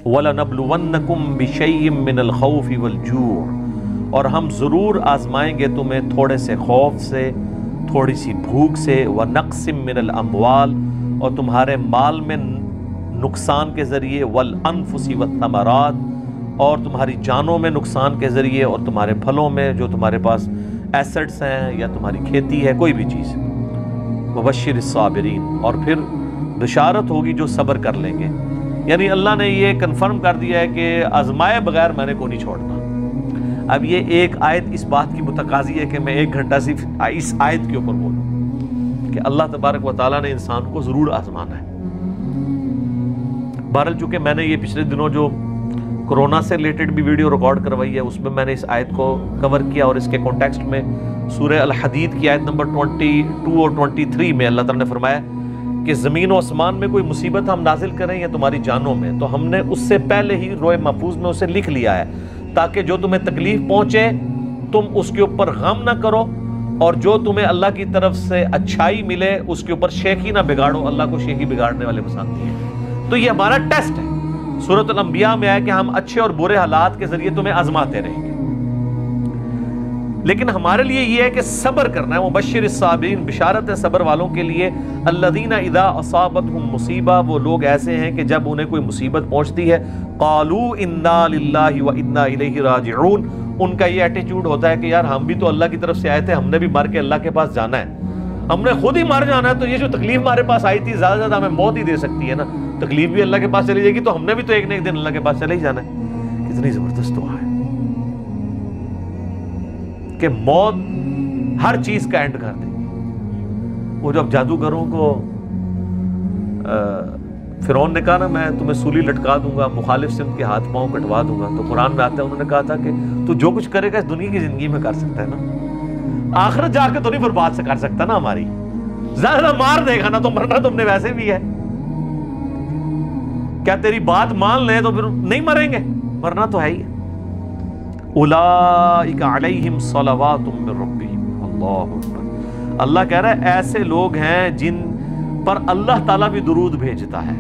وَلَنَبْلُوَنَّكُمْ بِشَيْءٍ مِّنَ الْخَوْفِ وَالْجُوعِ، اور ہم ضرور آزمائیں گے تمہیں تھوڑے سے خوف سے، تھوڑی سی بھوک سے، وَنَقْصٍ مِّنَ الْأَمْوَالِ، اور تمہارے مال میں نقصان کے ذریعے، وَالْأَنفُسِ وَالثَّمَرَاتِ، اور تمہاری جانوں میں نقصان کے ذریعے، اور تمہارے پھلوں میں جو تمہارے پاس ایسٹس ہیں یا تمہاری کھیتی ہے، کوئی بھی چیز۔ وَبَشِّرِ الصَّابِرِينَ، اور پھر بشارت ہوگی جو صبر کر لیں گے۔ یعنی اللہ نے یہ کنفرم کر دیا ہے کہ آزمائے بغیر میں نے کو نہیں چھوڑنا۔ اب یہ ایک آیت اس بات کی متقاضی ہے کہ میں 1 گھنٹہ صرف اس آیت کے اوپر بولوں کہ اللہ تبارک و تعالیٰ نے انسان کو ضرور آزمانا ہے۔ بہرحال چونکہ میں نے یہ پچھلے دنوں جو کورونا سے ریلیٹڈ بھی ویڈیو ریکارڈ کروائی ہے، اس میں میں نے اس آیت کو کور کیا، اور اس کے کانٹیکسٹ میں سورہ الحدید کی آیت نمبر 22 اور 23 میں اللہ تعالیٰ نے فرمایا کہ زمین و آسمان میں کوئی مصیبت ہم نازل کریں یا تمہاری جانوں میں، تو ہم نے اس سے پہلے ہی لوح محفوظ میں اسے لکھ لیا ہے، تاکہ جو تمہیں تکلیف پہنچے تم اس کے اوپر غم نہ کرو، اور جو تمہیں اللہ کی طرف سے اچھائی ملے اس کے اوپر شیخی نہ بگاڑو، اللہ کو شیخی بگاڑنے والے پسند نہیں ہیں۔ تو یہ ہمارا ٹیسٹ ہے۔ سورۃ الانبیاء میں آیا کہ ہم اچھے اور برے حالات کے ذریعے تمہیں آزماتے رہیں گے، لیکن ہمارے لیے یہ ہے کہ صبر کرنا ہے۔ مبشر الصابرین، بشارت ہے صبر والوں کے لیے۔ الذین اذا اصابتهم مصیبہ، وہ لوگ ایسے ہیں کہ جب انہیں کوئی مصیبت پہنچتی ہے، قالوا انا للہ وانا الیہ راجعون، ان کا یہ ایٹیچیوڈ ہوتا ہے کہ یار ہم بھی تو اللہ کی طرف سے آئے تھے، ہم نے بھی مر کے اللہ کے پاس جانا ہے، ہم نے خود ہی مر جانا ہے، تو یہ جو تکلیف ہمارے پاس آئی تھی زیادہ سے زیادہ ہمیں موت ہی دے سکتی ہے نا، تکلیف بھی اللہ کے پاس چلی جائے گی تو ہم نے بھی تو ایک نہ ایک دن اللہ کے پاس چلے ہی جانا ہے۔ کتنی زبردست دعا ہے کہ موت ہر چیز کا اینڈ کر دے گی۔ وہ جب جادوگروں کو فرعون نے کہا نا میں تمہیں سولی لٹکا دوں گا، مخالف سمت کے ہاتھ پاؤں کٹوا دوں گا، تو قرآن میں آتا ہے انہوں نے کہا تھا کہ تو جو کچھ کرے گا اس دنیا کی زندگی میں کر سکتا ہے نا، آخرت جا کے تو نہیں برباد سے کر سکتا نا ہماری، زیادہ مار دے گا نا، تو مرنا تم نے ویسے بھی ہے، کیا تیری بات مان لیں تو پھر نہیں مریں گے، مرنا تو ہے ہی۔ اولئک علیہم صلوات من ربہم، اللہ اکبر، اللہ کہہ رہا ہے ایسے لوگ ہیں جن پر اللہ تعالیٰ بھی درود بھیجتا ہے،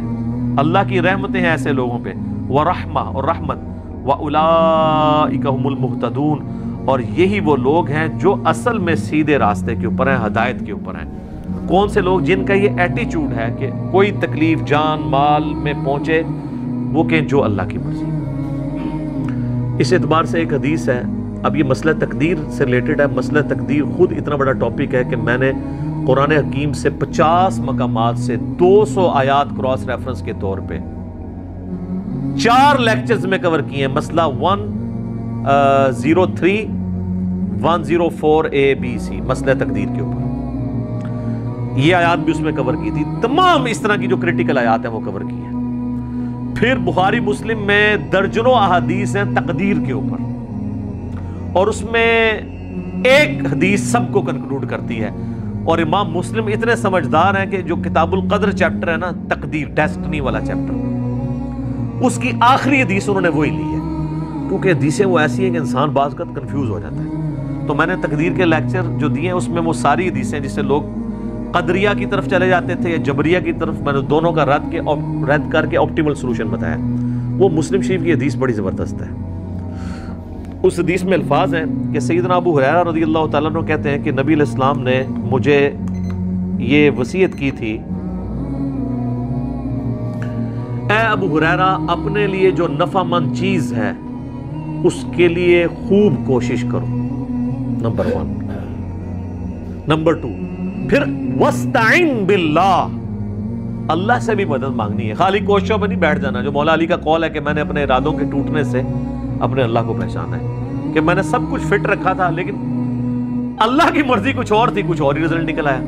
اللہ کی رحمتیں ہیں ایسے لوگوں پہ، ورحمہ، اور رحمت، واولئک هم المہتدون، اور یہی وہ لوگ ہیں جو اصل میں سیدھے راستے کے اوپر ہیں، ہدایت کے اوپر ہیں۔ کون سے لوگ؟ جن کا یہ ایٹیچیوڈ ہے کہ کوئی تکلیف جان مال میں پہنچے وہ کہ جو اللہ کی مرضی۔ اس اعتبار سے ایک حدیث ہے، اب یہ مسئلہ تقدیر سے ریلیٹڈ ہے۔ مسئلہ تقدیر خود اتنا بڑا ٹاپک ہے کہ میں نے قرآن حکیم سے 50 مقامات سے 200 آیات کراس ریفرنس کے طور پہ 4 لیکچرز میں کور کیے ہیں۔ مسئلہ 103 104 ABC، مسئلہ تقدیر کے اوپر یہ آیات بھی اس میں کور کی تھی، تمام اس طرح کی جو کریٹیکل آیات ہیں وہ کور کی ہیں۔ پھر بخاری مسلم میں درجنوں احادیث ہیں تقدیر کے اوپر، اور اس میں ایک حدیث سب کو کنکلوڈ کرتی ہے، اور امام مسلم اتنے سمجھدار ہیں کہ جو کتاب القدر چیپٹر ہے نا، تقدیر ڈیسٹنی والا چیپٹر، اس کی آخری حدیث انہوں نے وہی لی ہے، کیونکہ حدیثیں وہ ایسی ہیں کہ انسان بعض وقت کنفیوز ہو جاتا ہے۔ تو میں نے تقدیر کے لیکچر جو دیے ہیں اس میں وہ ساری حدیثیں جس سے لوگ قدریہ کی طرف چلے جاتے تھے یا جبریہ کی طرف، میں نے دونوں کا رد کر کے آپٹیمل سولوشن بتایا۔ وہ مسلم شریف کی حدیث بڑی زبردست ہے۔ اس حدیث میں الفاظ ہیں کہ سیدنا ابو ہریرہ رضی اللہ تعالیٰ عنہ کہتے ہیں کہ نبی علیہ السلام نے مجھے یہ وصیت کی تھی، اے ابو ہریرہ اپنے لیے جو نفع مند چیز ہے اس کے لیے خوب کوشش کرو، نمبر 1۔ نمبر 2، پھر وَاسْتَعِن بِاللَّهِ، اللہ سے بھی مدد مانگنی ہے، خالی کوششوں پہ نہیں بیٹھ جانا۔ جو مولا علی کا قول ہے کہ میں نے اپنے ارادوں کے ٹوٹنے سے اپنے اللہ کو پہچانا ہے، کہ میں نے سب کچھ فٹ رکھا تھا لیکن اللہ کی مرضی کچھ اور تھی، کچھ اور ہی رزلٹ نکل آیا۔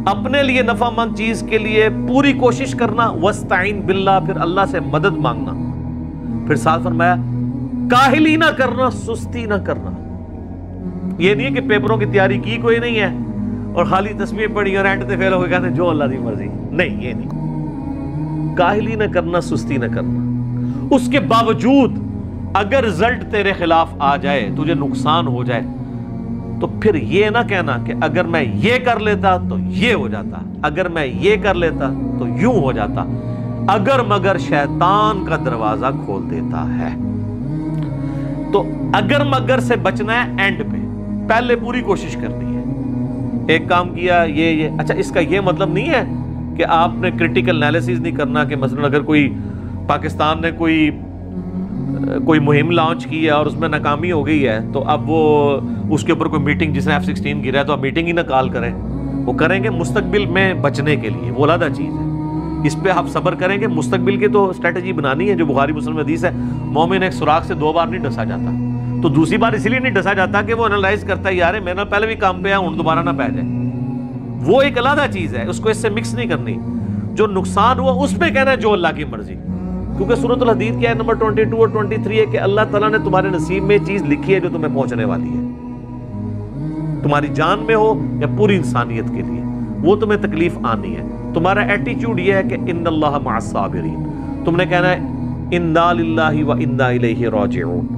اپنے لیے نفع مند چیز کے لیے پوری کوشش کرنا، وَاسْتَعِن بِاللَّهِ، پھر اللہ سے مدد مانگنا، پھر ساتھ فرمایا کاہلی نہ کرنا، سستی نہ کرنا۔ یہ نہیں ہے کہ پیپروں کی تیاری کی کوئی نہیں ہے اور خالی تسبیح پڑھی اور اینڈ تے فیل ہو کے کہتے ہیں جو اللہ دی مرضی، نہیں، یہ نہیں۔ کاہلی نہ کرنا، سستی نہ کرنا، اس کے باوجود اگر رزلٹ تیرے خلاف آ جائے، تجھے نقصان ہو جائے، تو پھر یہ نہ کہنا کہ اگر میں یہ کر لیتا تو یہ ہو جاتا، اگر میں یہ کر لیتا تو یوں ہو جاتا۔ اگر مگر شیطان کا دروازہ کھول دیتا ہے. تو اگر مگر سے بچنا ہے اینڈ پہ، پہلے پوری کوشش کرنی ہے. ایک کام کیا یہ اچھا، اس کا یہ مطلب نہیں ہے کہ آپ نے کرٹیکل انالیسز نہیں کرنا کہ مثلا اگر کوئی پاکستان نے کوئی مہم لانچ کی ہے اور اس میں ناکامی ہو گئی ہے تو اب وہ اس کے اوپر کوئی میٹنگ، جس نے F-16 گرا ہے تو آپ میٹنگ ہی نہ کال کریں. وہ کریں گے مستقبل میں بچنے کے لیے، وہ علیحدہ چیز ہے. اس پہ آپ صبر کریں گے. مستقبل کی تو اسٹریٹجی بنانی ہے، جو بخاری مسلم میں حدیث ہے، مومن ایک سوراخ سے 2 بار نہیں ڈسا جاتا. تو دوسری بار اس لیے نہیں ڈسا جاتا کہ وہ انالائز کرتا ہے یار میرے پہلے بھی کام پہ ہے، ہوں دوبارہ نہ پہ جائے. وہ ایک علیحدہ چیز ہے، اس کو اس سے مکس نہیں کرنی. جو نقصان ہوا اس پہ کہنا ہے جو اللہ کی مرضی، کیونکہ سورۃ الحدید کی آیت نمبر 22 اور 23 ہے کہ اللہ تعالیٰ نے تمہارے نصیب میں چیز لکھی ہے جو تمہیں پہنچنے والی ہے، تمہاری جان میں ہو یا پوری انسانیت کے لیے، وہ تمہیں تکلیف آنی ہے. تمہارا ایٹیچیوڈ یہ ہے کہ ان اللہ مع الصابرین، تم نے کہنا ہے انا للہ و انا الیہ راجعون.